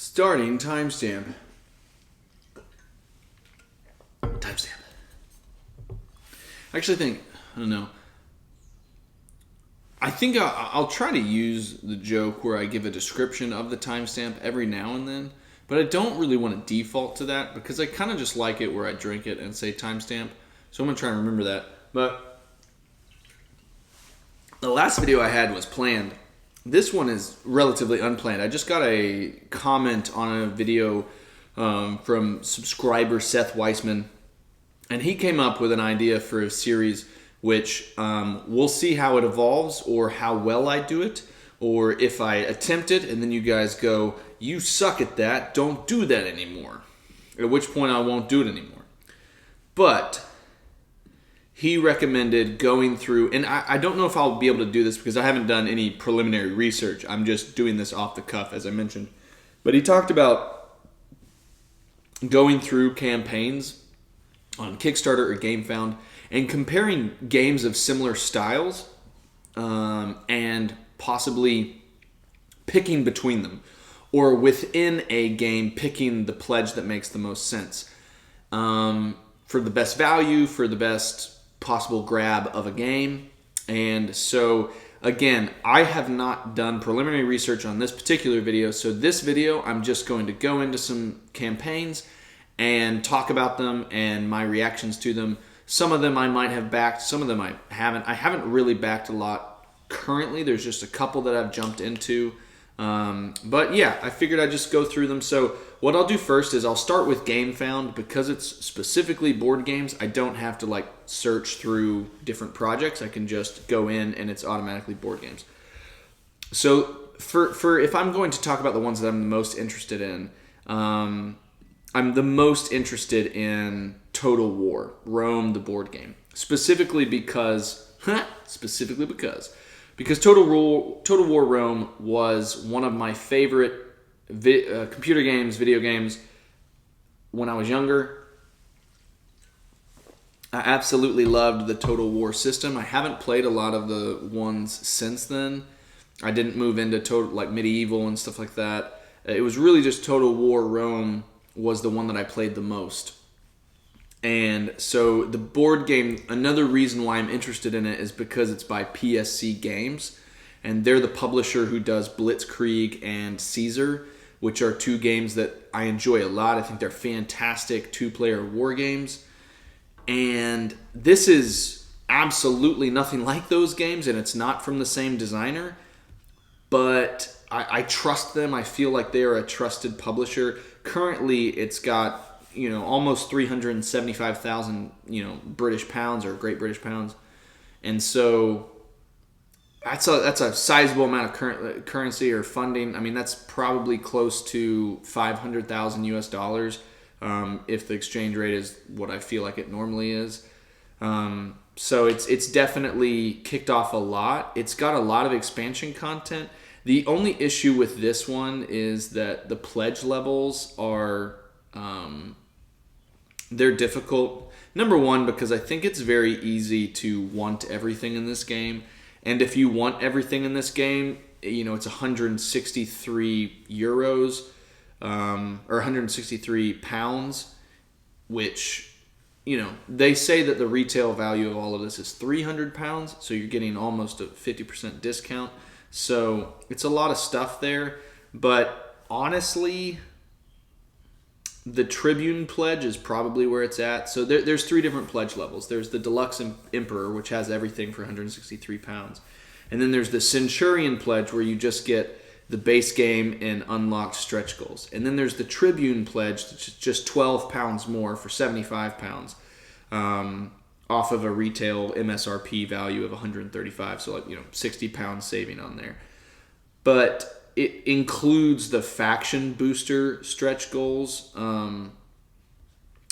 Starting timestamp. Timestamp. I actually think, I don't know. I think I'll try to use the joke where I give a description of the timestamp every now and then, but I don't really want to default to that because I kind of just like it where I drink it and say timestamp. So I'm going to try and remember that. But the last video I had was planned. This one is relatively unplanned. I just got a comment on a video from subscriber Seth Weissman, and he came up with an idea for a series which we'll see how it evolves or how well I do it, or if I attempt it and then you guys go, you suck at that, don't do that anymore. At which point I won't do it anymore. But he recommended going through, and I don't know if I'll be able to do this because I haven't done any preliminary research. I'm just doing this off the cuff, as I mentioned. But he talked about going through campaigns on Kickstarter or GameFound and comparing games of similar styles and possibly picking between them, or within a game picking the pledge that makes the most sense for the best value, for the best possible grab of a game. And so again, I have not done preliminary research on this particular video, so this video I'm just going to go into some campaigns and talk about them and my reactions to them. Some of them I might have backed, some of them I haven't. I haven't really backed a lot currently. There's just a couple that I've jumped into. But yeah, I figured I'd just go through them. So what I'll do first is I'll start with GameFound. Because it's specifically board games, I don't have to search through different projects. I can just go in and it's automatically board games. So for if I'm going to talk about the ones that I'm the most interested in, I'm the most interested in Total War, Rome, the board game. Specifically because Total War Rome was one of my favorite computer games, video games when I was younger. I absolutely loved the Total War system. I haven't played a lot of the ones since then. I didn't move into medieval and stuff like that. It was really just Total War Rome was the one that I played the most. And so the board game, another reason why I'm interested in it is because it's by PSC Games, and they're the publisher who does Blitzkrieg and Caesar, which are two games that I enjoy a lot. I think they're fantastic two-player war games. And this is absolutely nothing like those games, and it's not from the same designer, but I trust them. I feel like they are a trusted publisher. Currently, it's got almost 375,000 British pounds or Great British pounds, and so that's a sizable amount of currency or funding. I mean, that's probably close to 500,000 US dollars if the exchange rate is what I feel like it normally is. So it's definitely kicked off a lot. It's got a lot of expansion content. The only issue with this one is that the pledge levels are they're difficult. Number one, because I think it's very easy to want everything in this game. And if you want everything in this game, it's 163 euros or 163 pounds, which, they say that the retail value of all of this is 300 pounds. So you're getting almost a 50% discount. So it's a lot of stuff there. But honestly, the Tribune Pledge is probably where it's at. So there's three different pledge levels. There's the Deluxe Emperor, which has everything for 163 pounds. And then there's the Centurion Pledge, where you just get the base game and unlocked stretch goals. And then there's the Tribune Pledge, which is just 12 pounds more for 75 pounds off of a retail MSRP value of 135. So 60 pounds saving on there. But it includes the faction booster stretch goals,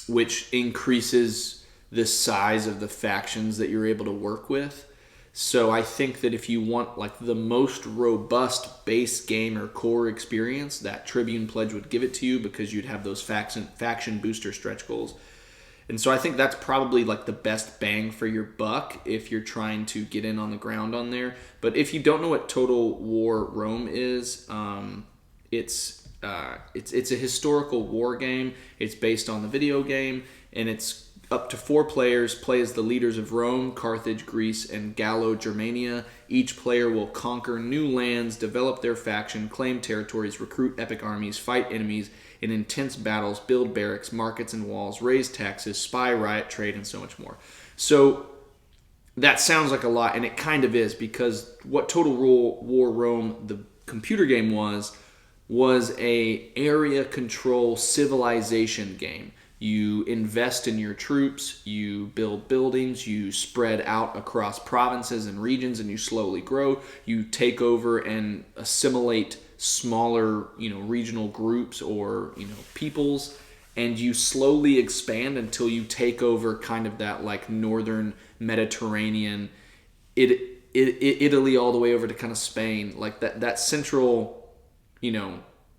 which increases the size of the factions that you're able to work with. So I think that if you want the most robust base game or core experience, that Tribune Pledge would give it to you because you'd have those faction booster stretch goals. And so I think that's probably the best bang for your buck if you're trying to get in on the ground on there. But if you don't know what Total War Rome is, it's it's a historical war game. It's based on the video game, and it's up to 4 players. Play as the leaders of Rome, Carthage, Greece, and Gallo-Germania. Each player will conquer new lands, develop their faction, claim territories, recruit epic armies, fight enemies in intense battles, build barracks, markets, and walls, raise taxes, spy, riot, trade, and so much more. So that sounds like a lot, and it kind of is, because what Total War Rome, the computer game, was a area control civilization game. You invest in your troops, you build buildings, you spread out across provinces and regions, and you slowly grow. You take over and assimilate smaller, regional groups or, peoples, and you slowly expand until you take over kind of that like northern Mediterranean, Italy all the way over to kind of Spain, like that central,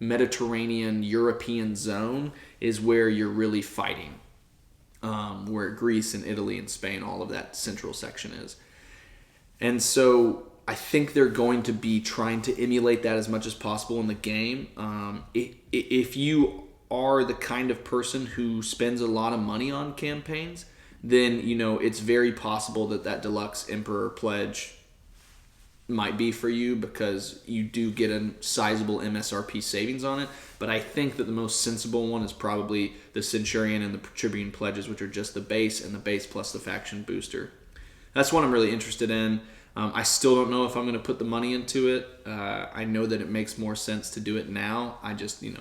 Mediterranean European zone is where you're really fighting, where Greece and Italy and Spain, all of that central section is. And so I think they're going to be trying to emulate that as much as possible in the game. If you are the kind of person who spends a lot of money on campaigns, then it's very possible that Deluxe Emperor Pledge might be for you, because you do get a sizable MSRP savings on it. But I think that the most sensible one is probably the Centurion and the Tribune Pledges, which are just the base, and the base plus the faction booster. That's what I'm really interested in. I still don't know if I'm going to put the money into it. I know that it makes more sense to do it now.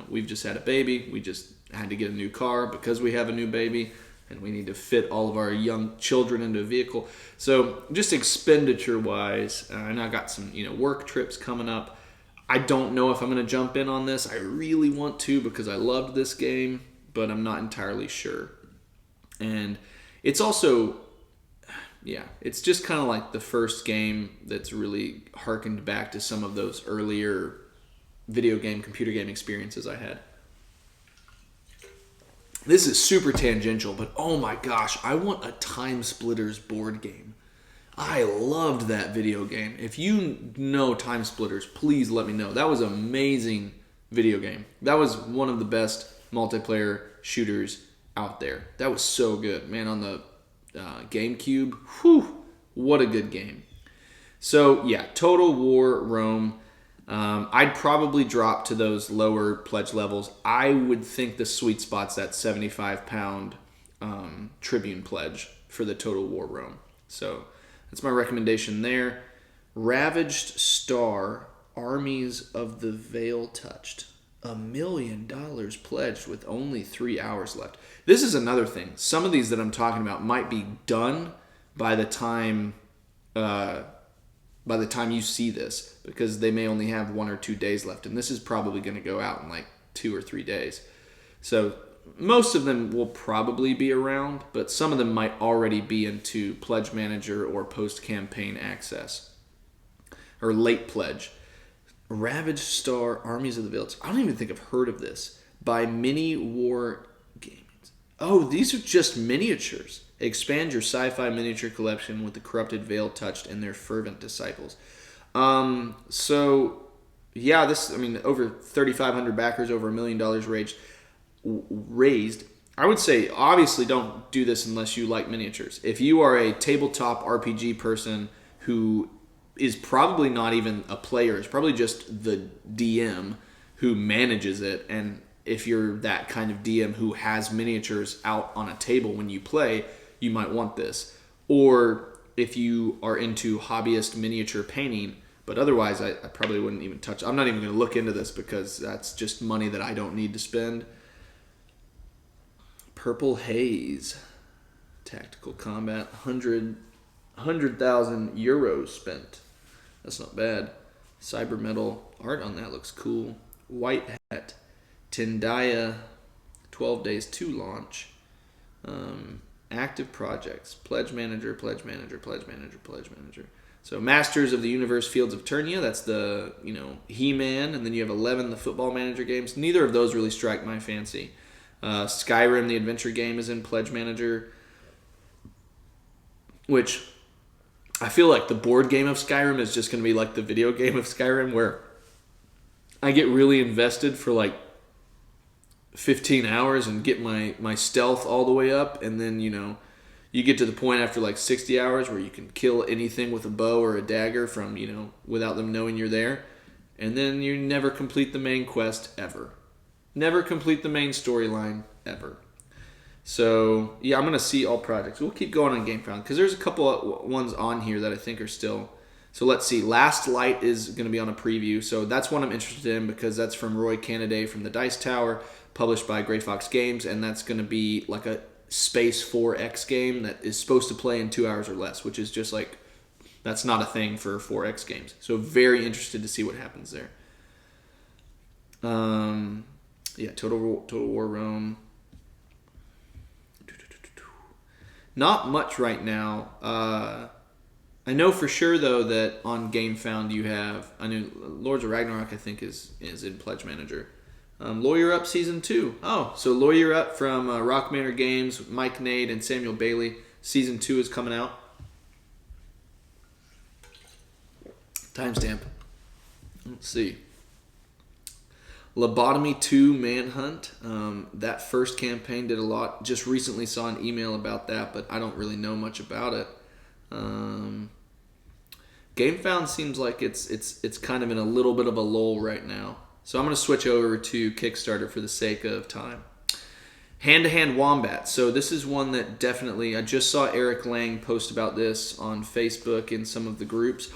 We've just had a baby. We just had to get a new car because we have a new baby, and we need to fit all of our young children into a vehicle. So just expenditure-wise, and I got some work trips coming up. I don't know if I'm going to jump in on this. I really want to, because I loved this game, but I'm not entirely sure. And it's also, it's just kind of like the first game that's really harkened back to some of those earlier video game, computer game experiences I had. This is super tangential, but oh my gosh, I want a Time Splitters board game. I loved that video game. If you know Time Splitters, please let me know. That was an amazing video game. That was one of the best multiplayer shooters out there. That was so good. Man, on the GameCube, what a good game. So yeah, Total War Rome. I'd probably drop to those lower pledge levels. I would think the sweet spot's that 75-pound Tribune Pledge for the Total War Rome. So that's my recommendation there. Ravaged Star, Armies of the Veil Touched. $1 million pledged with only 3 hours left. This is another thing. Some of these that I'm talking about might be done by the time you see this, because they may only have 1 or 2 days left, and this is probably going to go out in like 2 or 3 days. So most of them will probably be around, but some of them might already be into Pledge Manager or post-campaign access or late pledge. Ravaged Star, Armies of the Veil. I don't even think I've heard of this. By Mini War Games. Oh, these are just miniatures. Expand your sci-fi miniature collection with the Corrupted Veil Touched and their fervent disciples. So, yeah, over 3,500 backers, over $1 million raised. I would say, obviously, don't do this unless you like miniatures. If you are a tabletop RPG person who is probably not even a player, it's probably just the DM who manages it, and if you're that kind of DM who has miniatures out on a table when you play, you might want this. Or if you are into hobbyist miniature painting, but otherwise I probably wouldn't even touch. I'm not even going to look into this because that's just money that I don't need to spend. Purple Haze, Tactical Combat, 100,000 euros spent. That's not bad. Cyber Metal, art on that looks cool. White Hat, Tendaya, 12 days to launch. Active projects, Pledge Manager, Pledge Manager, Pledge Manager, Pledge Manager. So Masters of the Universe, Fields of Turnia, that's the, He-Man, and then you have 11, the Football Manager games. Neither of those really strike my fancy. Skyrim, the adventure game, is in Pledge Manager, which I feel like the board game of Skyrim is just going to be like the video game of Skyrim, where I get really invested for like 15 hours and get my stealth all the way up, and then you get to the point after like 60 hours where you can kill anything with a bow or a dagger from without them knowing you're there, and then you never complete the main quest ever, never complete the main storyline ever. So yeah, I'm gonna see all projects. We'll keep going on GameFound because there's a couple of ones on here that I think are still. So let's see. Last Light is going to be on a preview. So that's one I'm interested in because that's from Roy Cannaday from the Dice Tower, published by Grey Fox Games, and that's going to be like a Space 4X game that is supposed to play in 2 hours or less, which is just like, that's not a thing for 4X games. So very interested to see what happens there. Yeah, Total War Rome. Not much right now. I know for sure, though, that on GameFound you have... I know Lords of Ragnarok, I think, is in Pledge Manager. Lawyer Up Season 2. Oh, so Lawyer Up from Rock Manor Games, Mike Nade, and Samuel Bailey. Season 2 is coming out. Timestamp. Let's see. Lobotomy 2 Manhunt. That first campaign did a lot. Just recently saw an email about that, but I don't really know much about it. GameFound seems like it's kind of in a little bit of a lull right now. So I'm going to switch over to Kickstarter for the sake of time. Hand-to-Hand Wombats. So this is one that definitely... I just saw Eric Lang post about this on Facebook in some of the groups.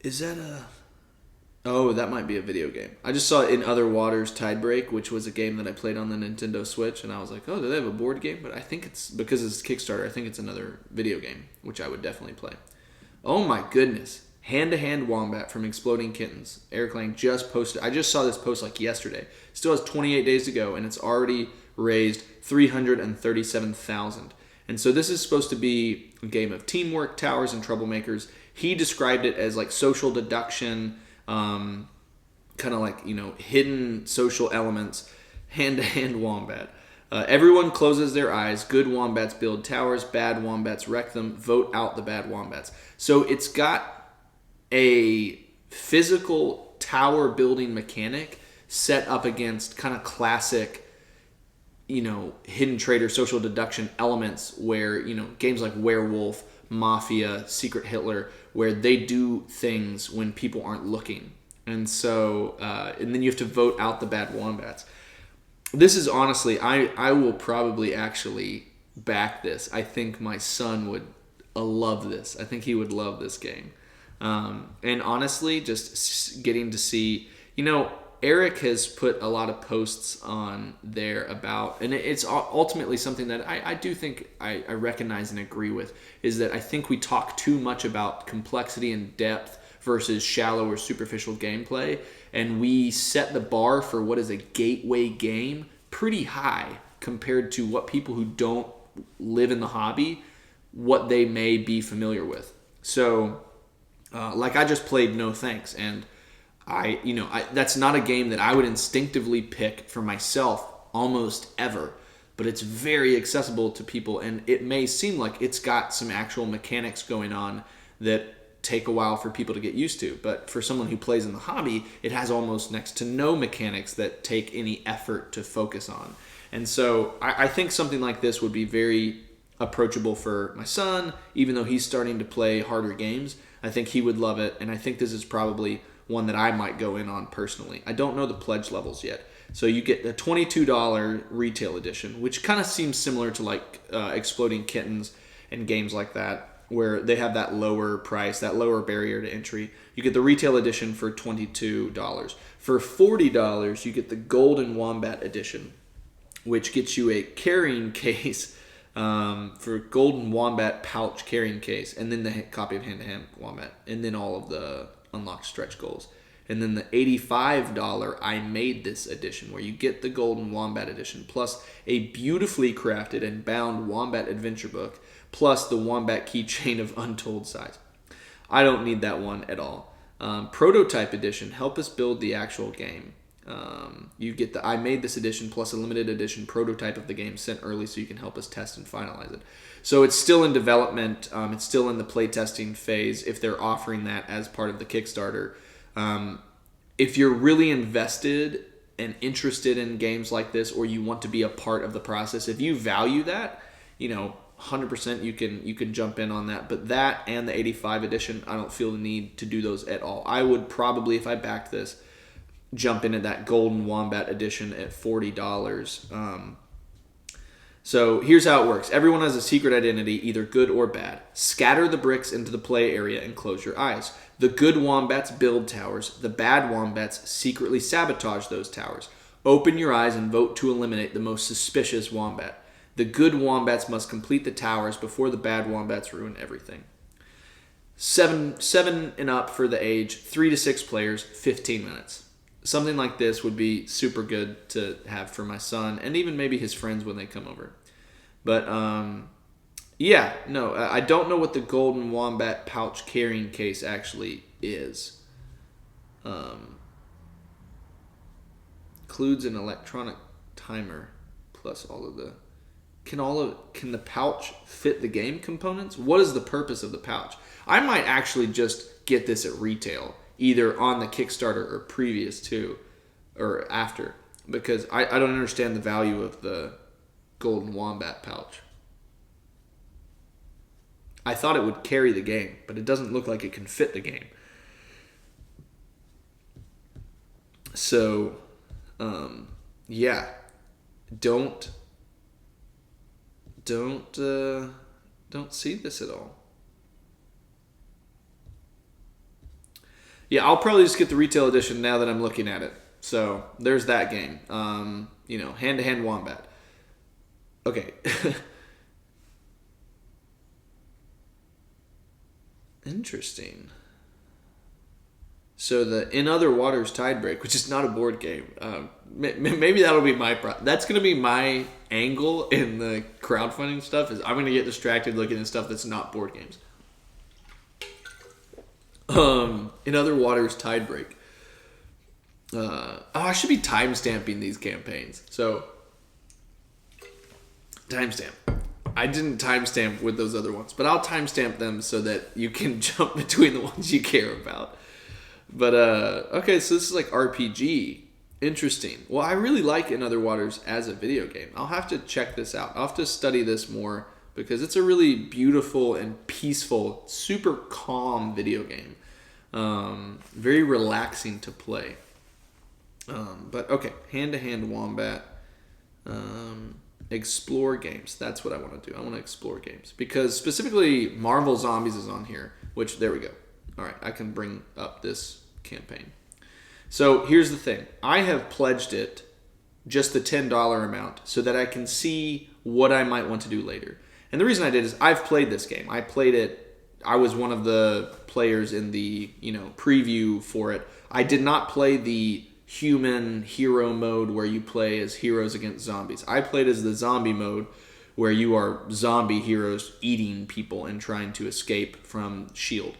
Is that a... Oh, that might be a video game. I just saw it in Other Waters Tidebreak, which was a game that I played on the Nintendo Switch, and I was like, oh, do they have a board game? But I think it's... Because it's Kickstarter, I think it's another video game, which I would definitely play. Oh my goodness. Hand-to-Hand Wombat from Exploding Kittens. Eric Lang just posted. I just saw this post like yesterday. Still has 28 days to go, and it's already raised $337,000. And so this is supposed to be a game of teamwork, towers, and troublemakers. He described it as like social deduction, kind of like, hidden social elements. Hand-to-Hand Wombat. Everyone closes their eyes. Good wombats build towers. Bad wombats wreck them. Vote out the bad wombats. So it's got a physical tower building mechanic set up against kind of classic, hidden traitor social deduction elements where, games like Werewolf, Mafia, Secret Hitler, where they do things when people aren't looking. And so, and then you have to vote out the bad wombats. This is honestly, I will probably actually back this. I think my son would love this. I think he would love this game. And honestly, just getting to see, Eric has put a lot of posts on there about, and it's ultimately something that I do think I recognize and agree with, is that I think we talk too much about complexity and depth versus shallow or superficial gameplay, and we set the bar for what is a gateway game pretty high compared to what people who don't live in the hobby, what they may be familiar with. So, like I just played No Thanks, and that's not a game that I would instinctively pick for myself almost ever, but it's very accessible to people, and it may seem like it's got some actual mechanics going on that take a while for people to get used to, but for someone who plays in the hobby, it has almost next to no mechanics that take any effort to focus on. And so I think something like this would be very approachable for my son, even though he's starting to play harder games. I think he would love it, and I think this is probably one that I might go in on personally. I don't know the pledge levels yet. So you get the $22 retail edition, which kind of seems similar to like Exploding Kittens and games like that, where they have that lower price, that lower barrier to entry. You get the retail edition for $22. For $40, you get the Golden Wombat edition, which gets you a carrying case for Golden Wombat pouch carrying case, and then the copy of Hand-to-Hand Wombat, and then all of the unlocked stretch goals. And then the $85 I Made This edition, where you get the Golden Wombat edition, plus a beautifully crafted and bound Wombat adventure book, plus the Wombat keychain of untold size. I don't need that one at all. Prototype edition, help us build the actual game. You get the I Made This edition plus a limited edition prototype of the game sent early so you can help us test and finalize it. So it's still in development. It's still in the playtesting phase if they're offering that as part of the Kickstarter. If you're really invested and interested in games like this, or you want to be a part of the process, if you value that, 100% you can jump in on that. But that and the 85 edition, I don't feel the need to do those at all. I would probably, if I backed this, jump into that Golden Wombat edition at $40. So here's how it works. Everyone has a secret identity, either good or bad. Scatter the bricks into the play area and close your eyes. The good wombats build towers. The bad wombats secretly sabotage those towers. Open your eyes and vote to eliminate the most suspicious wombat. The good wombats must complete the towers before the bad wombats ruin everything. 7 and up for the age, 3 to 6 players, 15 minutes. Something like this would be super good to have for my son and even maybe his friends when they come over. But, I don't know what the Golden Wombat pouch carrying case actually is. Includes an electronic timer plus all of the... Can the pouch fit the game components? What is the purpose of the pouch? I might actually just get this at retail, either on the Kickstarter or previous to or after, because I don't understand the value of the Golden Wombat pouch. I thought it would carry the game, but it doesn't look like it can fit the game. So, don't see this at all. Yeah, I'll probably just get the retail edition now that I'm looking at it. So there's that game. Hand-to-hand wombat. Okay. Interesting. So the In Other Waters Tidebreak, which is not a board game, maybe that'll be that's going to be my angle in the crowdfunding stuff, is I'm going to get distracted looking at stuff that's not board games. In Other Waters Tidebreak. I should be timestamping these campaigns. So, timestamp. I didn't timestamp with those other ones, but I'll timestamp them so that you can jump between the ones you care about. But, okay, so this is like RPG. Interesting. Well, I really like In Other Waters as a video game. I'll have to check this out. I'll have to study this more because it's a really beautiful and peaceful, super calm video game. Very relaxing to play. But okay, hand-to-hand wombat. Explore games. That's what I want to do. I want to explore games. Because specifically Marvel Zombies is on here, which, there we go. All right, I can bring up this campaign. So here's the thing. I have pledged it just the $10 amount so that I can see what I might want to do later. And the reason I did is I've played this game. I played it. I was one of the players in the preview for it. I did not play the human hero mode where you play as heroes against zombies. I played as the zombie mode where you are zombie heroes eating people and trying to escape from S.H.I.E.L.D.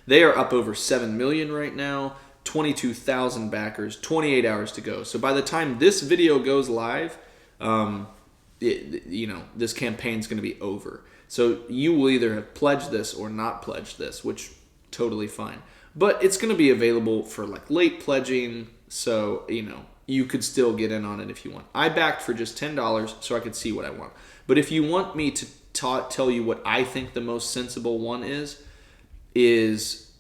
They are up over 7 million right now, 22,000 backers, 28 hours to go. So by the time this video goes live, this campaign's going to be over. So you will either have pledged this or not pledged this, which totally fine. But it's going to be available for like late pledging, so you could still get in on it if you want. I backed for just $10 so I could see what I want. But if you want me to tell you what I think the most sensible one is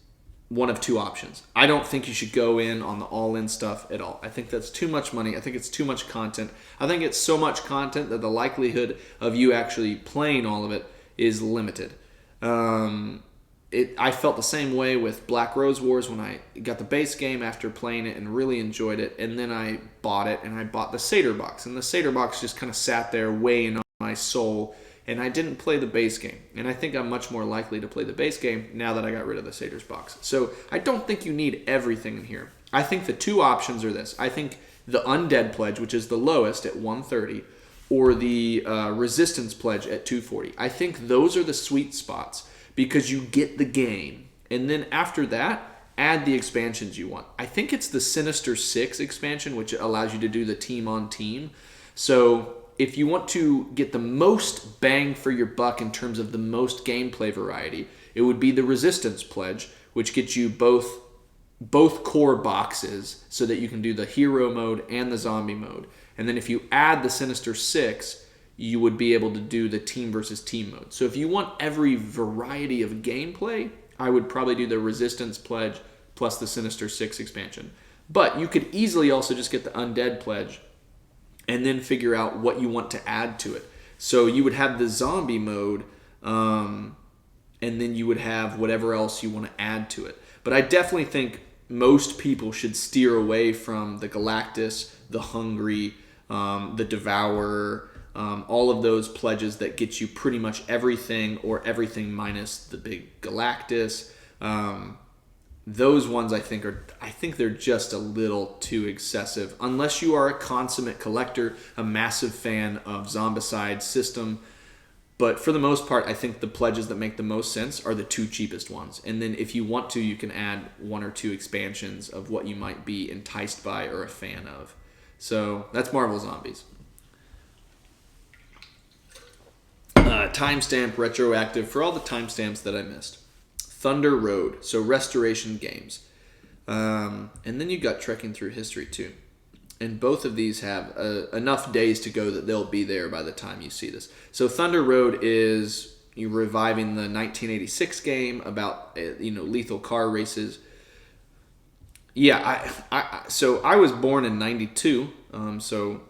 one of two options. I don't think you should go in on the all-in stuff at all. I think that's too much money. I think it's too much content. I think it's so much content that the likelihood of you actually playing all of it is limited. I felt the same way with Black Rose Wars when I got the base game after playing it and really enjoyed it. And then I bought it, and I bought the Satyr box. And the Satyr box just kind of sat there weighing on my soul. And I didn't play the base game. And I think I'm much more likely to play the base game now that I got rid of the Satyr's box. So I don't think you need everything in here. I think the two options are this. I think the Undead Pledge, which is the lowest at 130, or the Resistance Pledge at 240. I think those are the sweet spots because you get the game. And then after that, add the expansions you want. I think it's the Sinister Six expansion, which allows you to do the team-on-team. So if you want to get the most bang for your buck in terms of the most gameplay variety, it would be the Resistance Pledge, which gets you both both core boxes so that you can do the hero mode and the zombie mode. And then if you add the Sinister Six, you would be able to do the team versus team mode. So if you want every variety of gameplay, I would probably do the Resistance Pledge plus the Sinister Six expansion. But you could easily also just get the Undead Pledge and then figure out what you want to add to it. So you would have the zombie mode, and then you would have whatever else you want to add to it. But I definitely think most people should steer away from the Galactus, the Hungry, the Devourer, all of those pledges that get you pretty much everything or everything minus the big Galactus. Those ones I think they're just a little too excessive. Unless you are a consummate collector, a massive fan of Zombicide system. But for the most part, I think the pledges that make the most sense are the two cheapest ones. And then if you want to, you can add one or two expansions of what you might be enticed by or a fan of. So that's Marvel Zombies. Timestamp retroactive for all the timestamps that I missed. Thunder Road, so Restoration Games. And then you got Trekking Through History too. And both of these have enough days to go that they'll be there by the time you see this. So Thunder Road is you reviving the 1986 game about lethal car races. Yeah, so I was born in 92, so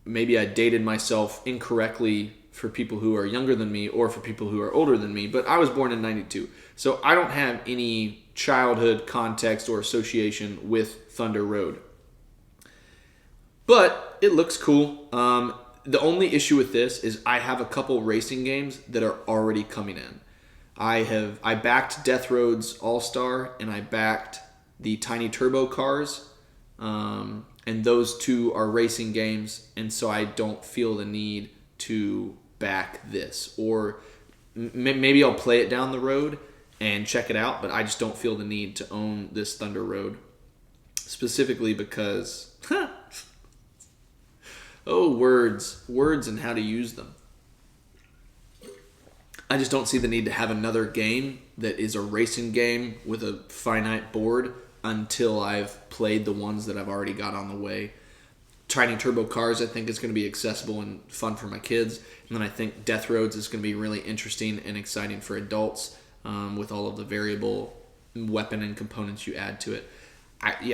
maybe I dated myself incorrectly for people who are younger than me or for people who are older than me, but I was born in 92. So I don't have any childhood context or association with Thunder Road. But it looks cool. The only issue with this is I have a couple racing games that are already coming in. I backed Death Road's All-Star and I backed the Tiny Turbo Cars. And those two are racing games, and so I don't feel the need to back this. Or maybe I'll play it down the road and check it out, but I just don't feel the need to own this Thunder Road. Specifically because... words and how to use them. I just don't see the need to have another game that is a racing game with a finite board until I've played the ones that I've already got on the way. Tiny Turbo Cars, I think, is going to be accessible and fun for my kids. And then I think Death Roads is going to be really interesting and exciting for adults with all of the variable weapon and components you add to it.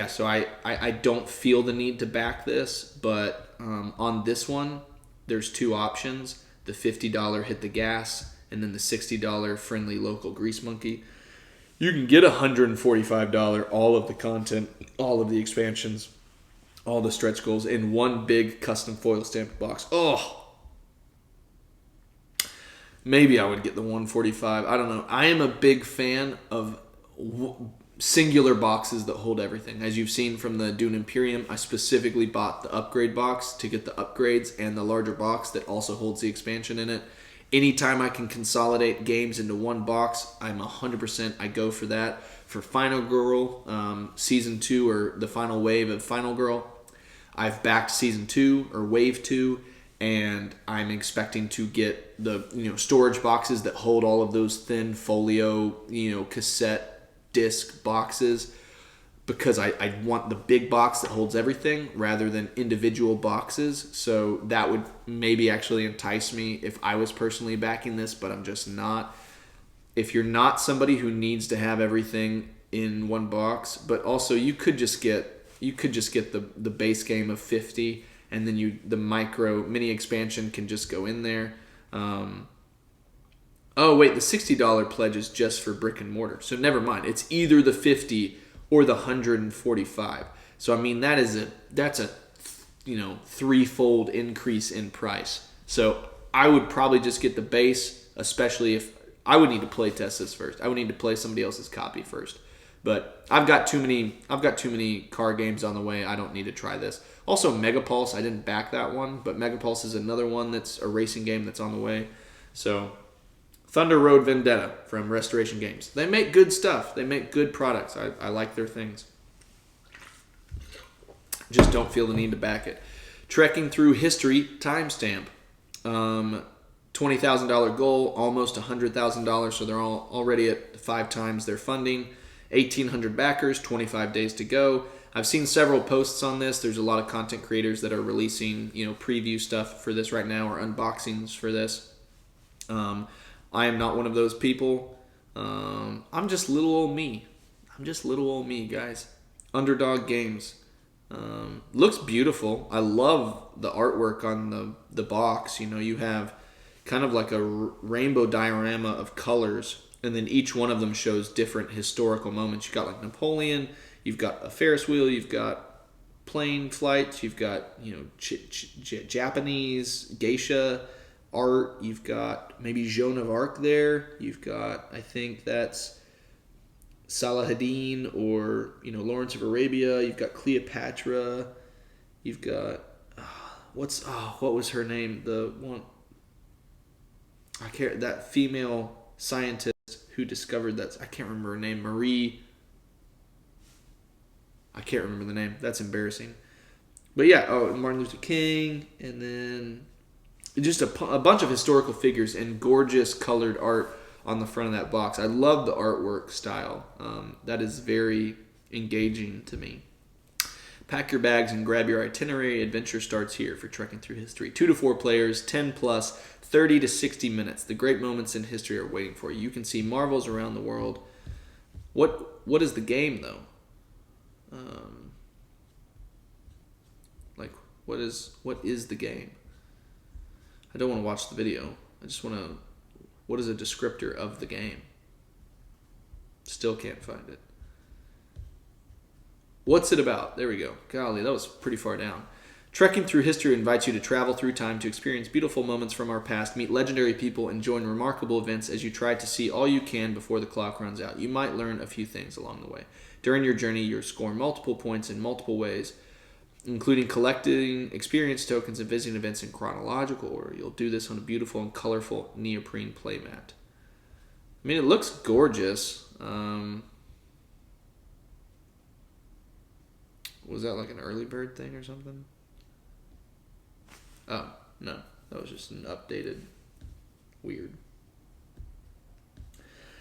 So I don't feel the need to back this, but on this one, there's two options. The $50 hit the gas, and then the $60 friendly local grease monkey. You can get $145 all of the content, all of the expansions, all the stretch goals in one big custom foil stamped box. Oh, maybe I would get the $145. I don't know. I am a big fan of singular boxes that hold everything. As you've seen from the Dune Imperium, I specifically bought the upgrade box to get the upgrades and the larger box that also holds the expansion in it. Anytime I can consolidate games into one box, I'm 100%, I go for that. For Final Girl, Season 2 or the final wave of Final Girl, I've backed Season 2 or Wave 2, and I'm expecting to get the storage boxes that hold all of those thin folio, cassette disc boxes, because I want the big box that holds everything rather than individual boxes. So that would maybe actually entice me if I was personally backing this, but I'm just not. If you're not somebody who needs to have everything in one box, but also you could just get the base game of 50, and then the mini expansion can just go in there. Oh wait, the $60 pledge is just for brick and mortar. So never mind. It's either the 50 or the 145. So I mean that's a threefold increase in price. So I would probably just get the base, especially if I would need to play test this first. I would need to play somebody else's copy first. But I've got too many car games on the way. I don't need to try this. Also Megapulse, I didn't back that one, but Megapulse is another one that's a racing game that's on the way. So Thunder Road Vendetta from Restoration Games. They make good stuff. They make good products. I like their things. Just don't feel the need to back it. Trekking Through History timestamp. $20,000 goal, almost $100,000, so they're all already at 5 times their funding. 1,800 backers, 25 days to go. I've seen several posts on this. There's a lot of content creators that are releasing, preview stuff for this right now or unboxings for this. I am not one of those people. I'm just little old me. Guys. Underdog Games. Looks beautiful. I love the artwork on the box. You have kind of like a rainbow diorama of colors, and then each one of them shows different historical moments. You've got like Napoleon, you've got a Ferris wheel, you've got plane flights, you've got Japanese geisha art, you've got maybe Joan of Arc there, you've got, I think that's Salahuddin or Lawrence of Arabia, you've got Cleopatra, you've got what was her name, the one that female scientist who discovered that, I can't remember her name, Marie, I can't remember the name, that's embarrassing, but yeah, Martin Luther King, and then just a bunch of historical figures and gorgeous colored art on the front of that box. I love the artwork style. That is very engaging to me. Pack your bags and grab your itinerary. Adventure starts here for trekking through history. 2 to 4 players, 10 plus, 30 to 60 minutes. The great moments in history are waiting for you. You can see marvels around the world. What is the game, though? What is the game? I don't want to watch the video. I just want to... What is a descriptor of the game? Still can't find it. What's it about? There we go. Golly, that was pretty far down. Trekking through history invites you to travel through time to experience beautiful moments from our past, meet legendary people, and join remarkable events as you try to see all you can before the clock runs out. You might learn a few things along the way. During your journey, you'll score multiple points in multiple ways, including collecting experience tokens and visiting events in chronological order. You'll do this on a beautiful and colorful neoprene playmat. I mean, it looks gorgeous. Was that like an early bird thing or something? Oh, no. That was just an updated weird.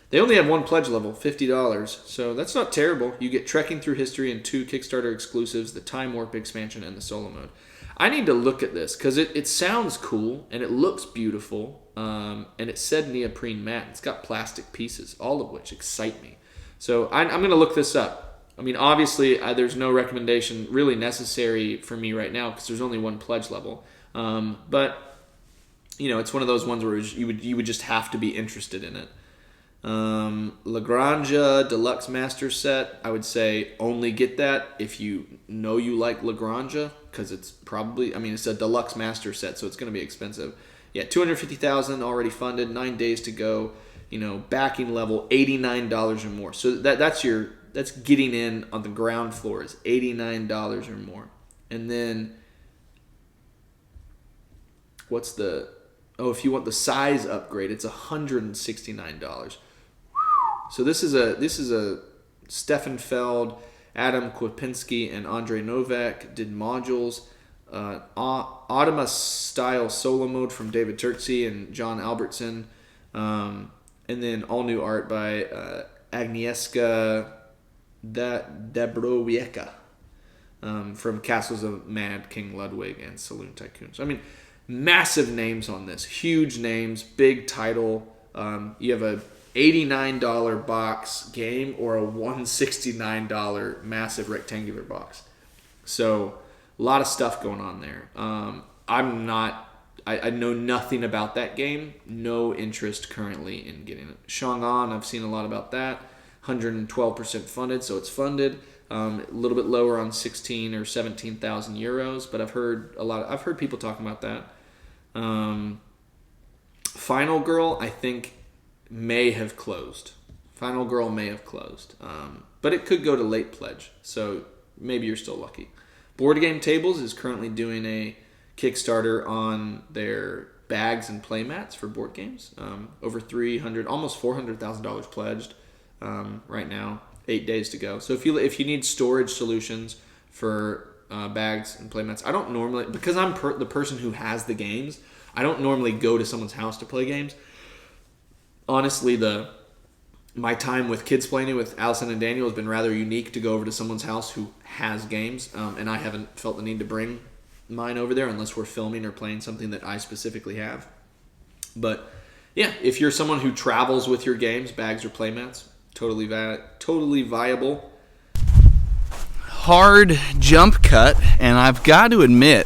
They only have one pledge level, $50, so that's not terrible. You get Trekking Through History and 2 Kickstarter exclusives, the Time Warp expansion and the solo mode. I need to look at this because it sounds cool and it looks beautiful, and it said neoprene mat. It's got plastic pieces, all of which excite me. So I'm going to look this up. I mean, obviously, there's no recommendation really necessary for me right now because there's only one pledge level. But, it's one of those ones where you would just have to be interested in it. Lagrange Deluxe Master Set, I would say only get that if you know you like Lagrange, because it's probably, it's a Deluxe Master Set, so it's going to be expensive. Yeah, $250,000 already funded, 9 days to go, backing level, $89 or more. So that's getting in on the ground floor is $89 or more. And then if you want the size upgrade, it's $169. So this is a Stefan Feld, Adam Kwapinski, and Andre Novak did modules. Automa style solo mode from David Turksey and John Albertson, and then all new art by Agnieszka Dabrowiecka from Castles of Mad King Ludwig and Saloon Tycoon. So massive names on this, huge names, big title. You have a $89 box game or a $169 massive rectangular box. So a lot of stuff going on there. I know nothing about that game. No interest currently in getting it. Chang'an, I've seen a lot about that. 112% funded, so it's funded. A little bit lower on 16 or 17,000 euros, but I've heard people talking about that. Final Girl, I think may have closed. But it could go to late pledge, so maybe you're still lucky. Board Game Tables is currently doing a Kickstarter on their bags and playmats for board games. Over $300, almost $400,000 pledged right now. 8 days to go. So if you need storage solutions for bags and playmats, I don't normally, because I'm the person who has the games, I don't normally go to someone's house to play games. Honestly, the my time with Kids Planning with Allison and Daniel has been rather unique to go over to someone's house who has games, and I haven't felt the need to bring mine over there unless we're filming or playing something that I specifically have. But yeah, if you're someone who travels with your games, bags or playmats, totally viable. Hard jump cut, and I've got to admit,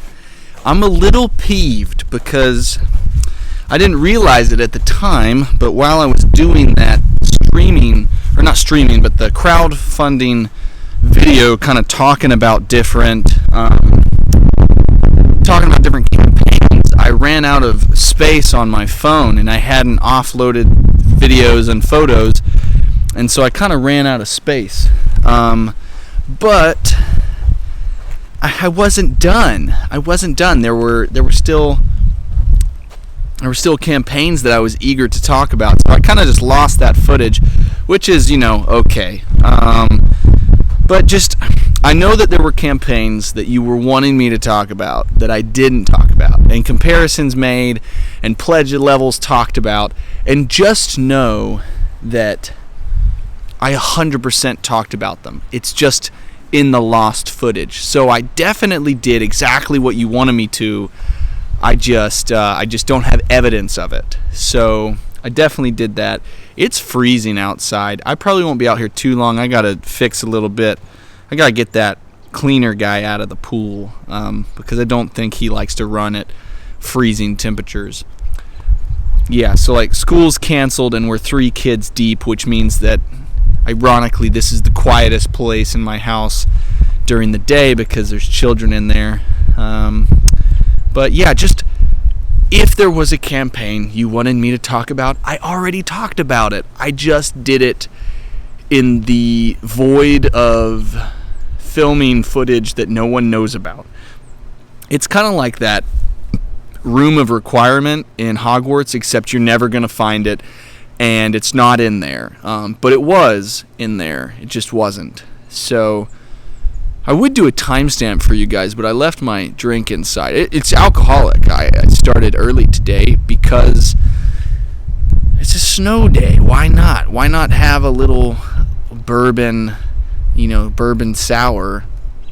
I'm a little peeved because I didn't realize it at the time, but while I was doing that the crowdfunding video kind of talking about different campaigns, I ran out of space on my phone, and I hadn't offloaded videos and photos, and so I kind of ran out of space. But I wasn't done. There were still campaigns that I was eager to talk about, so I kind of just lost that footage, which is, okay. But just, I know that there were campaigns that you were wanting me to talk about that I didn't talk about, and comparisons made, and pledge levels talked about, and just know that I 100% talked about them. It's just in the lost footage. So I definitely did exactly what you wanted me to. I just don't have evidence of it. So I definitely did that. It's freezing outside. I probably won't be out here too long. I got to fix a little bit. I got to get that cleaner guy out of the pool because I don't think he likes to run at freezing temperatures. Yeah, so like school's canceled and we're 3 kids deep, which means that ironically this is the quietest place in my house during the day because there's children in there. But yeah, just if there was a campaign you wanted me to talk about, I already talked about it. I just did it in the void of filming footage that no one knows about. It's kind of like that room of requirement in Hogwarts, except you're never going to find it, and it's not in there. But it was in there. It just wasn't. So I would do a timestamp for you guys, but I left my drink inside. It's alcoholic. I started early today because it's a snow day. Why not? Why not have a little bourbon, bourbon sour,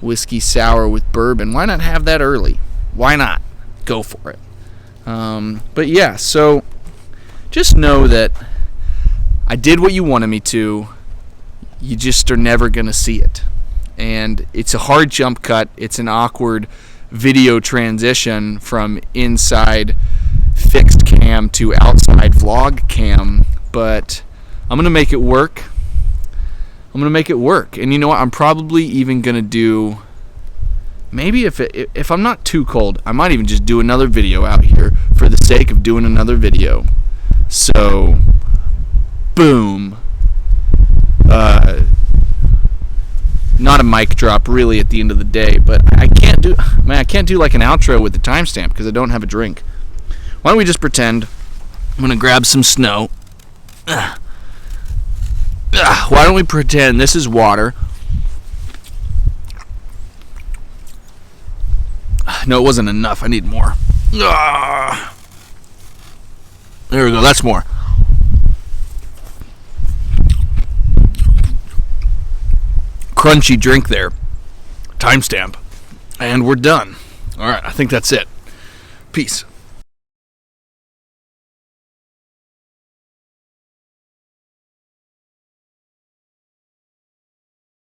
whiskey sour with bourbon? Why not have that early? Why not? Go for it. But yeah, so just know that I did what you wanted me to. You just are never going to see it. And it's a hard jump cut. It's an awkward video transition from inside fixed cam to outside vlog cam. But I'm going to make it work. And you know what? I'm probably even going to do... Maybe if I'm not too cold, I might even just do another video out here for the sake of doing another video. So, boom. Not a mic drop really at the end of the day, but I can't do like an outro with the timestamp because I don't have a drink. Why don't we just pretend I'm going to grab some snow. Why don't we pretend this is water? No, it wasn't enough. I need more. There we go. That's more. Crunchy drink there. Timestamp. And we're done. All right. I think that's it. Peace.